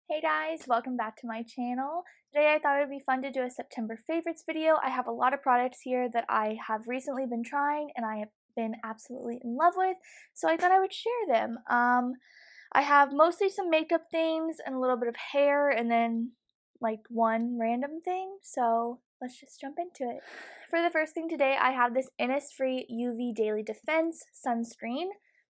Hey guys, welcome back to my channel. Today I thought it would be fun to do a September favorites video. I have a lot of products here that I have recently been trying and I have been absolutely in love with, so I thought I would share them. I have mostly some makeup things and a little bit of hair and then like one random thing, so let's just jump into it. For the first thing today, I have this Innisfree UV Daily Defense Sunscreen.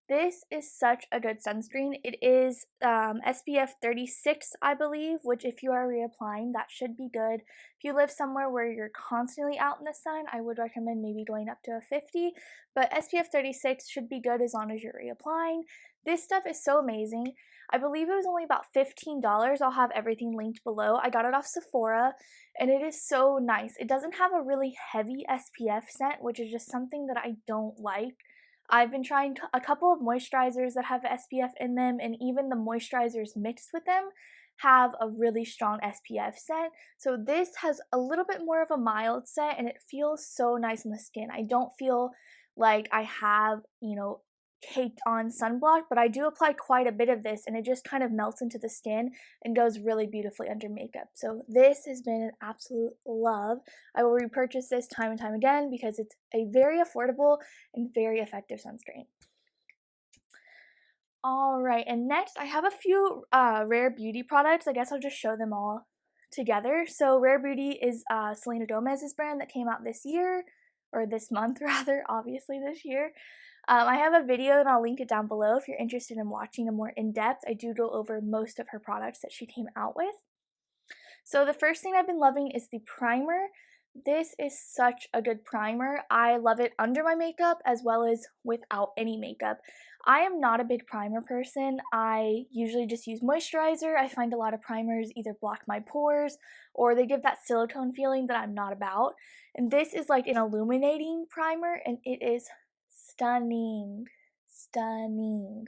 This is such a good sunscreen. It is SPF 36, I believe, which if you are reapplying, that should be good. If you live somewhere where you're constantly out in the sun, I would recommend maybe going up to a 50, but SPF 36 should be good as long as you're reapplying. This stuff is so amazing. I believe it was only about $15. I'll have everything linked below. I got it off Sephora, and it is so nice. It doesn't have a really heavy SPF scent, which is just something that I don't like. I've been trying a couple of moisturizers that have SPF in them, and even the moisturizers mixed with them have a really strong SPF scent. So this has a little bit more of a mild scent, and it feels so nice on the skin. I don't feel like I have, caked on sunblock, but I do apply quite a bit of this, and it just kind of melts into the skin and goes really beautifully under makeup. So this has been an absolute love. I will repurchase this time and time again because it's a very affordable and very effective sunscreen. Alright, and next I have a few Rare Beauty products. I guess I'll just show them all together. So Rare Beauty is Selena Gomez's brand that came out this year, or this month rather, obviously this year. I have a video and I'll link it down below if you're interested in watching a more in-depth. I do go over most of her products that she came out with. So the first thing I've been loving is the primer. This is such a good primer. I love it under my makeup as well as without any makeup. I am not a big primer person. I usually just use moisturizer. I find a lot of primers either block my pores or they give that silicone feeling that I'm not about. And this is like an illuminating primer and it is stunning. Stunning.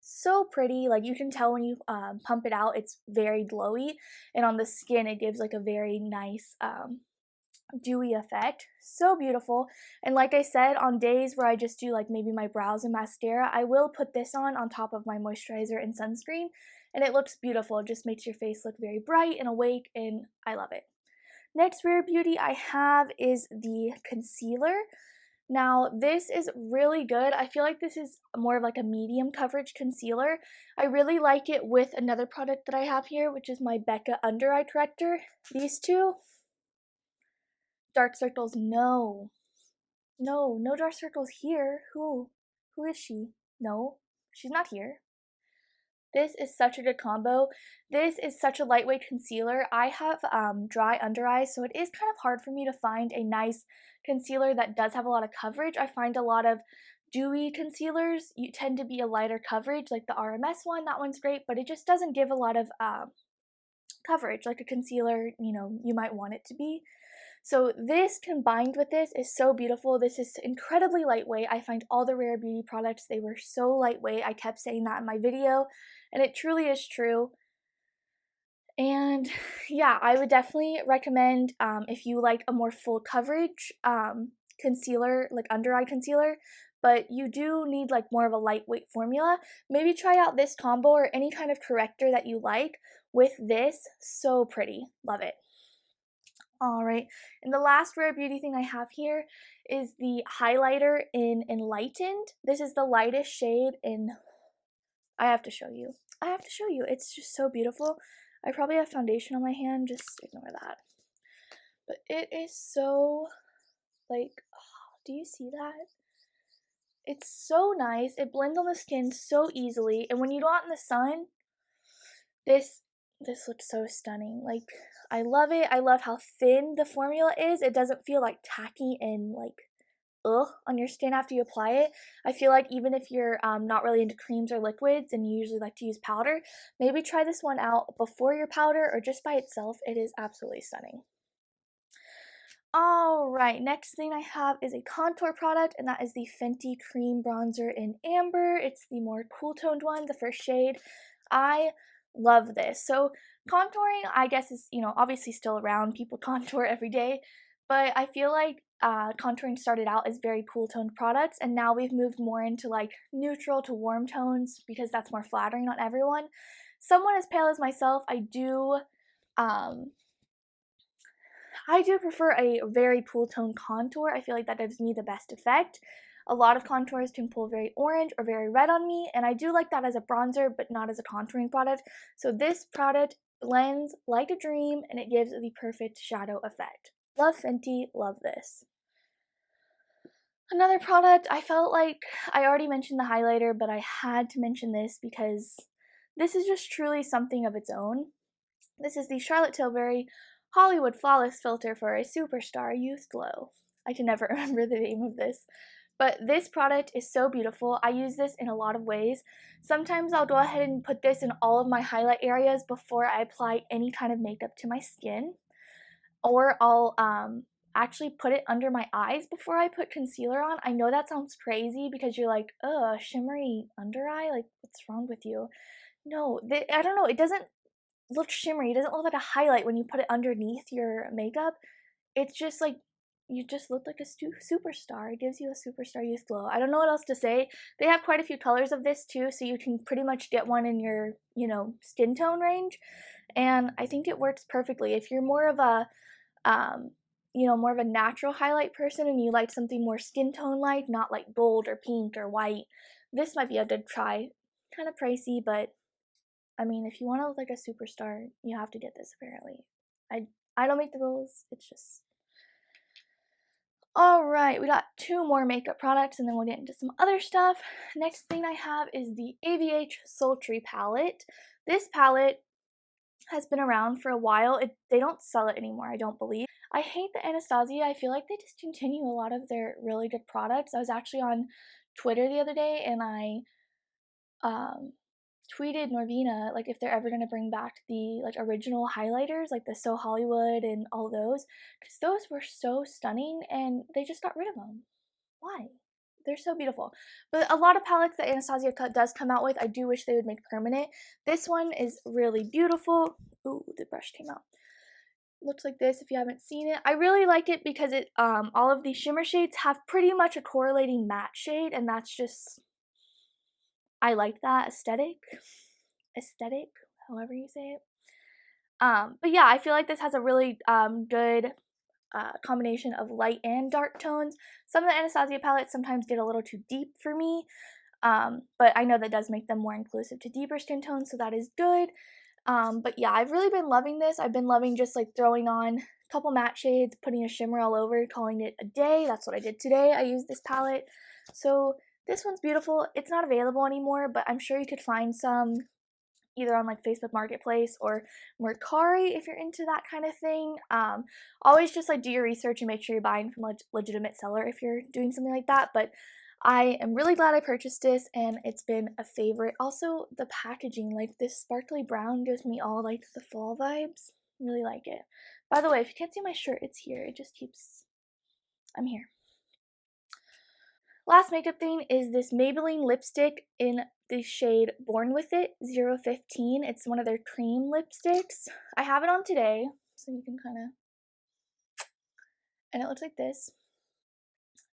So pretty. Like you can tell when you pump it out, it's very glowy, and on the skin it gives like a very nice dewy effect. So beautiful. And like I said, on days where I just do like maybe my brows and mascara, I will put this on top of my moisturizer and sunscreen, and it looks beautiful. It just makes your face look very bright and awake, and I love it. Next Rare Beauty I have is the concealer. Now, this is really good. I feel like this is more of like a medium coverage concealer. I really like it with another product that I have here, which is my Becca Under eye corrector. These two, dark circles, no. No, no dark circles here. Who is she? No, she's not here. This is such a good combo. This is such a lightweight concealer. I have dry under eyes, so it is kind of hard for me to find a nice concealer that does have a lot of coverage. I find a lot of dewy concealers tend to be a lighter coverage, like the RMS one. That one's great, but it just doesn't give a lot of coverage like a concealer, you might want it to be. So this combined with this is so beautiful. This is incredibly lightweight. I find all the Rare Beauty products, they were so lightweight. I kept saying that in my video, and it truly is true. And yeah, I would definitely recommend if you like a more full coverage concealer, like under eye concealer, but you do need like more of a lightweight formula, maybe try out this combo or any kind of corrector that you like with this. So pretty. Love it. Alright, and the last Rare Beauty thing I have here is the highlighter in Enlightened. This is the lightest shade in, I have to show you. It's just so beautiful. I probably have foundation on my hand, just ignore that. But it is so, like, oh, do you see that? It's so nice. It blends on the skin so easily, and when you go out in the sun, this looks so stunning. Like, I love it. I love how thin the formula is. It doesn't feel like tacky and like on your skin after you apply it. I feel like even if you're not really into creams or liquids and you usually like to use powder, maybe try this one out before your powder or just by itself. It is absolutely stunning. Alright, next thing I have is a contour product, and that is the Fenty Cream Bronzer in Amber. It's the more cool toned one, the first shade. I love this. So contouring, I guess, is, obviously still around. People contour every day, but I feel like contouring started out as very cool toned products, and now we've moved more into like neutral to warm tones because that's more flattering on everyone. someone as pale as myself, I do prefer a very cool tone contour. I feel like that gives me the best effect. A lot of contours can pull very orange or very red on me, and I do like that as a bronzer, but not as a contouring product. So this product blends like a dream, and it gives the perfect shadow effect. Love Fenty, love this. Another product, I felt like I already mentioned the highlighter, but I had to mention this because this is just truly something of its own. This is the Charlotte Tilbury Hollywood Flawless Filter for a Superstar Youth Glow. I can never remember the name of this. But this product is so beautiful. I use this in a lot of ways. Sometimes I'll go ahead and put this in all of my highlight areas before I apply any kind of makeup to my skin. Or I'll actually put it under my eyes before I put concealer on. I know that sounds crazy because you're like, ugh, shimmery under eye? Like, what's wrong with you? No, I don't know. It doesn't look shimmery. It doesn't look like a highlight when you put it underneath your makeup. It's just like you just look like a superstar. It gives you a superstar youth glow. I don't know what else to say. They have quite a few colors of this too, so you can pretty much get one in your, skin tone range. And I think it works perfectly. If you're more of a more of a natural highlight person and you like something more skin tone like, not like gold or pink or white, this might be a good try. Kind of pricey, but I mean, if you want to look like a superstar, you have to get this apparently. I don't make the rules. It's just all right. We got 2 more makeup products, and then we'll get into some other stuff. Next thing I have is the ABH Sultry palette. This palette has been around for a while. They don't sell it anymore, I don't believe. I hate the Anastasia. I feel like they discontinue a lot of their really good products. I was actually on Twitter the other day, and I tweeted Norvina, like, if they're ever gonna bring back the, like, original highlighters, like the So Hollywood and all those, because those were so stunning, and they just got rid of them. Why? They're so beautiful. But a lot of palettes that Anastasia does come out with, I do wish they would make permanent. This one is really beautiful. Ooh, the brush came out. Looks like this if you haven't seen it. I really like it because it all of these shimmer shades have pretty much a correlating matte shade, and that's just, I like that aesthetic, however you say it. But yeah, I feel like this has a really good combination of light and dark tones. Some of the Anastasia palettes sometimes get a little too deep for me, but I know that does make them more inclusive to deeper skin tones, so that is good. But yeah, I've really been loving this. I've been loving just like throwing on a couple matte shades, putting a shimmer all over, calling it a day. That's what I did today. I used this palette. So this one's beautiful. It's not available anymore, but I'm sure you could find some either on like Facebook Marketplace or Mercari if you're into that kind of thing. Always just like do your research and make sure you're buying from a legitimate seller if you're doing something like that. But I am really glad I purchased this, and it's been a favorite. Also, the packaging, like this sparkly brown gives me all like the fall vibes. Really like it. By the way, if you can't see my shirt, it's here. It just keeps, I'm here. Last makeup thing is this Maybelline lipstick in the shade Born With It 015. It's one of their cream lipsticks. I have it on today, so you can kind of, and it looks like this.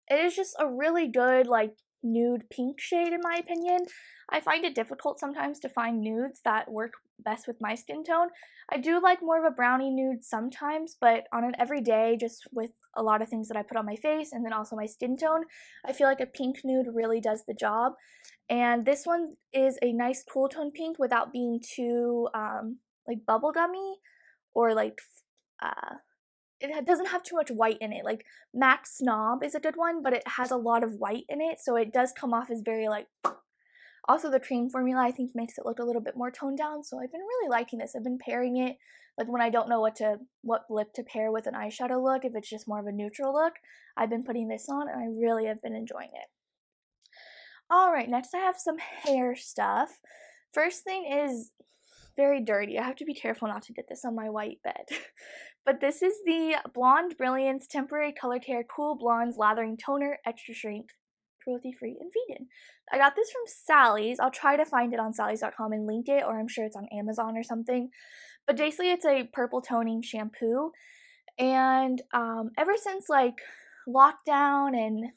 It is just a really good, like, nude pink shade in my opinion. I find it difficult sometimes to find nudes that work best with my skin tone. I do like more of a brownie nude sometimes, but on an everyday, just with a lot of things that I put on my face and then also my skin tone, I feel like a pink nude really does the job. And this one is a nice cool tone pink without being too like bubblegummy or like it doesn't have too much white in it. Like MAC Snob is a good one, but it has a lot of white in it, so it does come off as very like. Also, the cream formula I think makes it look a little bit more toned down, so I've been really liking this. I've been pairing it like when I don't know what lip to pair with an eyeshadow look, if it's just more of a neutral look, I've been putting this on and I really have been enjoying it. Alright, next I have some hair stuff. First thing is very dirty. I have to be careful not to get this on my white bed. But this is the Blonde Brilliance Temporary Colored Hair Cool Blondes Lathering Toner Extra Strength, cruelty-free and vegan. I got this from Sally's. I'll try to find it on sallys.com and link it, or I'm sure it's on Amazon or something. But basically it's a purple toning shampoo. And ever since like lockdown and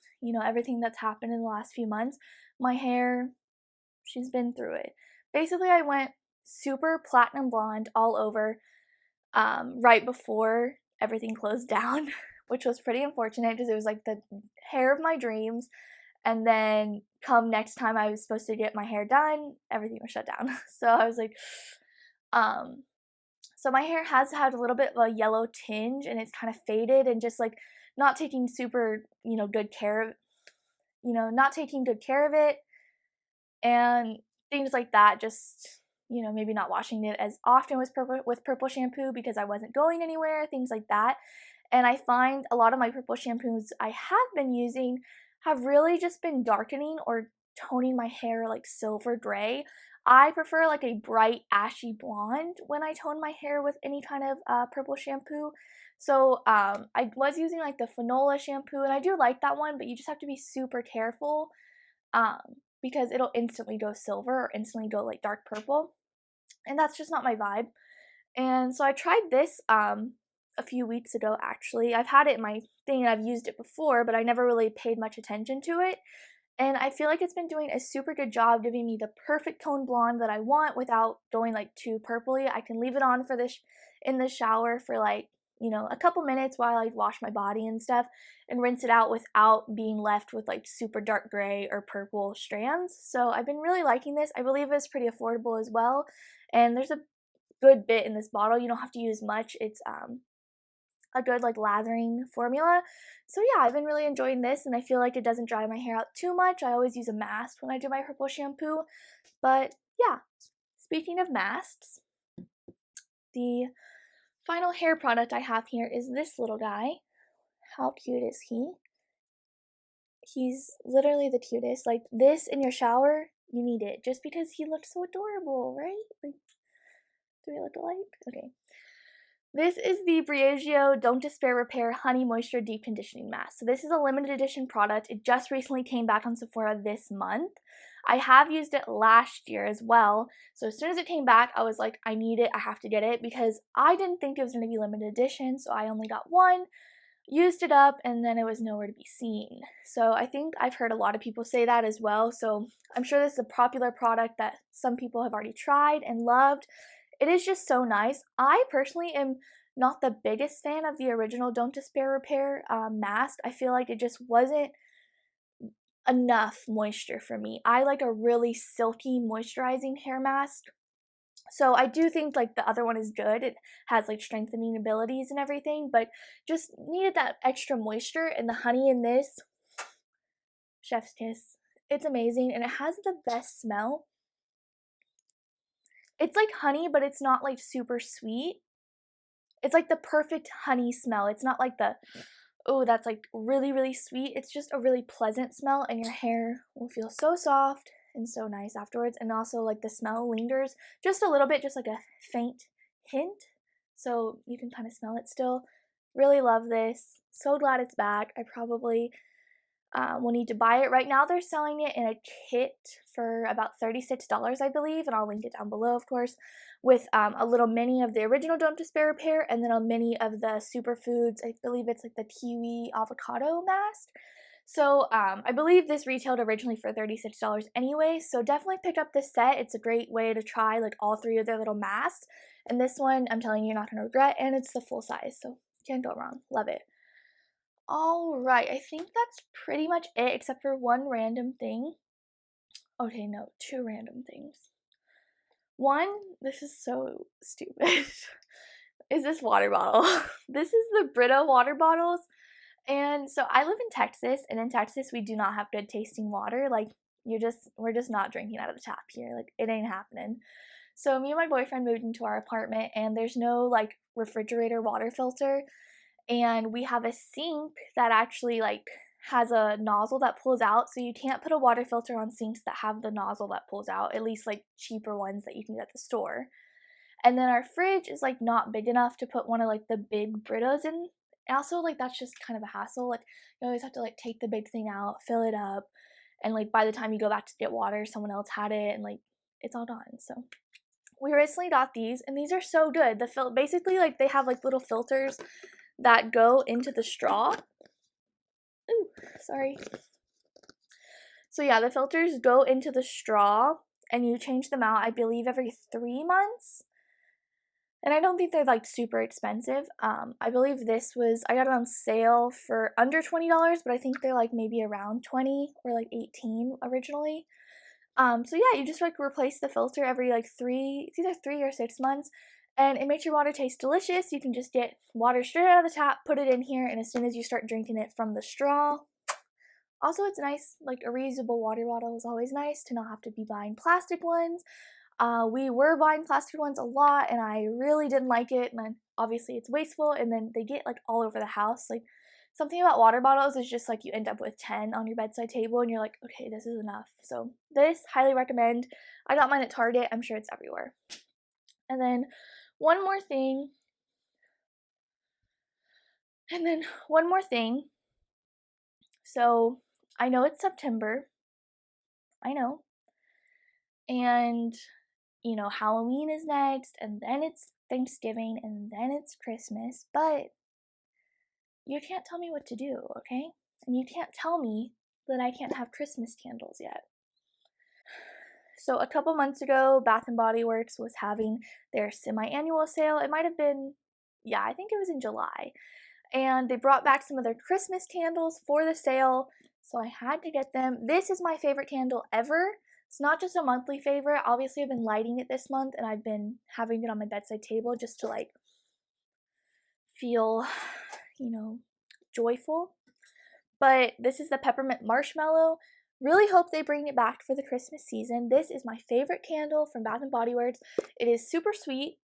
everything that's happened in the last few months, my hair, she's been through it. Basically I went super platinum blonde all over right before everything closed down, which was pretty unfortunate because it was like the hair of my dreams. And then come next time I was supposed to get my hair done, everything was shut down. So I was like, so my hair has had a little bit of a yellow tinge and it's kind of faded and just like not taking super, good care of, not taking good care of it and things like that. Just, maybe not washing it as often with purple shampoo because I wasn't going anywhere, things like that. And I find a lot of my purple shampoos I have been using have really just been darkening or toning my hair like silver gray. I prefer like a bright ashy blonde when I tone my hair with any kind of purple shampoo. So I was using like the Fanola shampoo and I do like that one, but you just have to be super careful um, because it'll instantly go silver or instantly go like dark purple. And that's just not my vibe. And so I tried this a few weeks ago actually. I've had it in my thing and I've used it before, but I never really paid much attention to it. And I feel like it's been doing a super good job giving me the perfect tone blonde that I want without going like too purpley. I can leave it on for this in the shower for like, a couple minutes while I wash my body and stuff and rinse it out without being left with like super dark gray or purple strands. So I've been really liking this. I believe it's pretty affordable as well. And there's a good bit in this bottle. You don't have to use much. It's a good like lathering formula. So yeah, I've been really enjoying this and I feel like it doesn't dry my hair out too much. I always use a mask when I do my purple shampoo. But yeah, speaking of masks, the final hair product I have here is this little guy. How cute is he? He's literally the cutest. Like this in your shower, you need it just because he looks so adorable, right? Like, do we look alike? Okay. This is the Briogeo Don't Despair Repair Honey Moisture Deep Conditioning Mask. So this is a limited edition product. It just recently came back on Sephora this month. I have used it last year as well. So as soon as it came back, I was like, I need it. I have to get it because I didn't think it was going to be limited edition. So I only got one, used it up, and then it was nowhere to be seen. So I think I've heard a lot of people say that as well. So I'm sure this is a popular product that some people have already tried and loved. It is just so nice. I personally am not the biggest fan of the original Don't Despair Repair mask. I feel like it just wasn't enough moisture for me. I like a really silky moisturizing hair mask. So I do think like the other one is good. It has like strengthening abilities and everything, but just needed that extra moisture, and the honey in this, chef's kiss. It's amazing and it has the best smell. It's like honey, but it's not like super sweet. It's like the perfect honey smell. It's not like the, oh, that's like really, really sweet. It's just a really pleasant smell and your hair will feel so soft and so nice afterwards. And also like the smell lingers just a little bit, just like a faint hint. So you can kind of smell it still. Really love this. So glad it's back. I probably will need to buy it. Right now they're selling it in a kit for about $36, I believe, and I'll link it down below, of course, with a little mini of the original Don't Despair Repair and then a mini of the superfoods. I believe it's like the kiwi avocado mask. So I believe this retailed originally for $36 anyway, so definitely pick up this set. It's a great way to try like all three of their little masks, and this one, I'm telling you, you're not going to regret, and it's the full size, so can't go wrong. Love it. Alright, I think that's pretty much it except for one random thing. Okay, no, two random things. One, this is so stupid, is this water bottle. This is the Brita water bottles. And so I live in Texas, and in Texas we do not have good tasting water. Like we're just not drinking out of the tap here. Like it ain't happening. So me and my boyfriend moved into our apartment and there's no like refrigerator water filter. And we have a sink that actually like has a nozzle that pulls out, so you can't put a water filter on sinks that have the nozzle that pulls out, at least like cheaper ones that you can get at the store. And then our fridge is like not big enough to put one of like the big Britas in. Also, like that's just kind of a hassle. Like you always have to like take the big thing out, fill it up, and like by the time you go back to get water, someone else had it and like it's all gone. So we recently got these and these are so good. Basically like they have like little filters that go into the straw. Ooh, sorry. So yeah, the filters go into the straw and you change them out, I believe, every 3 months. And I don't think they're like super expensive. I believe I got it on sale for under $20, but I think they're like maybe around 20 or like 18 originally. So yeah, you just like replace the filter every like it's either 3 or 6 months, and it makes your water taste delicious. You can just get water straight out of the tap, put it in here, and as soon as you start drinking it from the straw. Also, it's nice, like a reusable water bottle is always nice to not have to be buying plastic ones. We were buying plastic ones a lot, and I really didn't like it, and then obviously it's wasteful, and then they get like all over the house. Like, something about water bottles is just like you end up with 10 on your bedside table, and you're like, okay, this is enough. So this, highly recommend. I got mine at Target. I'm sure it's everywhere. And then one more thing. So I know it's September. I know. And you know, Halloween is next, and then it's Thanksgiving, and then it's Christmas, but you can't tell me what to do, okay? And you can't tell me that I can't have Christmas candles yet. So a couple months ago, Bath & Body Works was having their semi-annual sale. It might have been, yeah, I think it was in July. And they brought back some of their Christmas candles for the sale, so I had to get them. This is my favorite candle ever. It's not just a monthly favorite. Obviously, I've been lighting it this month, and I've been having it on my bedside table just to like feel, you know, joyful. But this is the Peppermint Marshmallow. Really hope they bring it back for the Christmas season. This is my favorite candle from Bath & Body Works. It is super sweet,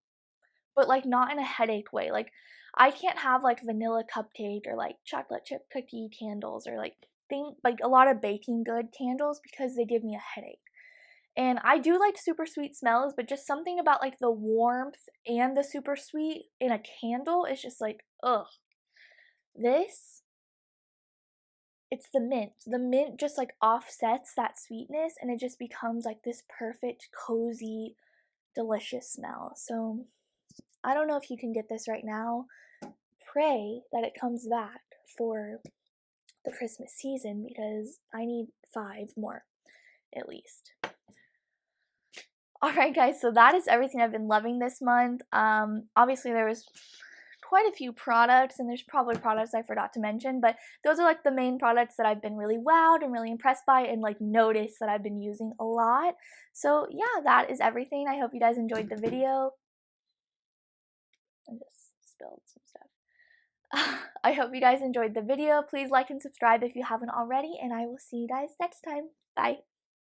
but like not in a headache way. Like, I can't have like vanilla cupcake or like chocolate chip cookie candles or like a lot of baking good candles because they give me a headache. And I do like super sweet smells, but just something about like the warmth and the super sweet in a candle is just like, ugh. This, it's the mint. The mint just like offsets that sweetness, and it just becomes like this perfect, cozy, delicious smell. So I don't know if you can get this right now. Pray that it comes back for the Christmas season because I need 5 more at least. Alright guys, so that is everything I've been loving this month. Obviously there was quite a few products, and there's probably products I forgot to mention, but those are like the main products that I've been really wowed and really impressed by and like noticed that I've been using a lot. So yeah, that is everything. I hope you guys enjoyed the video. I just spilled some stuff. I hope you guys enjoyed the video. Please like and subscribe if you haven't already, and I will see you guys next time. Bye.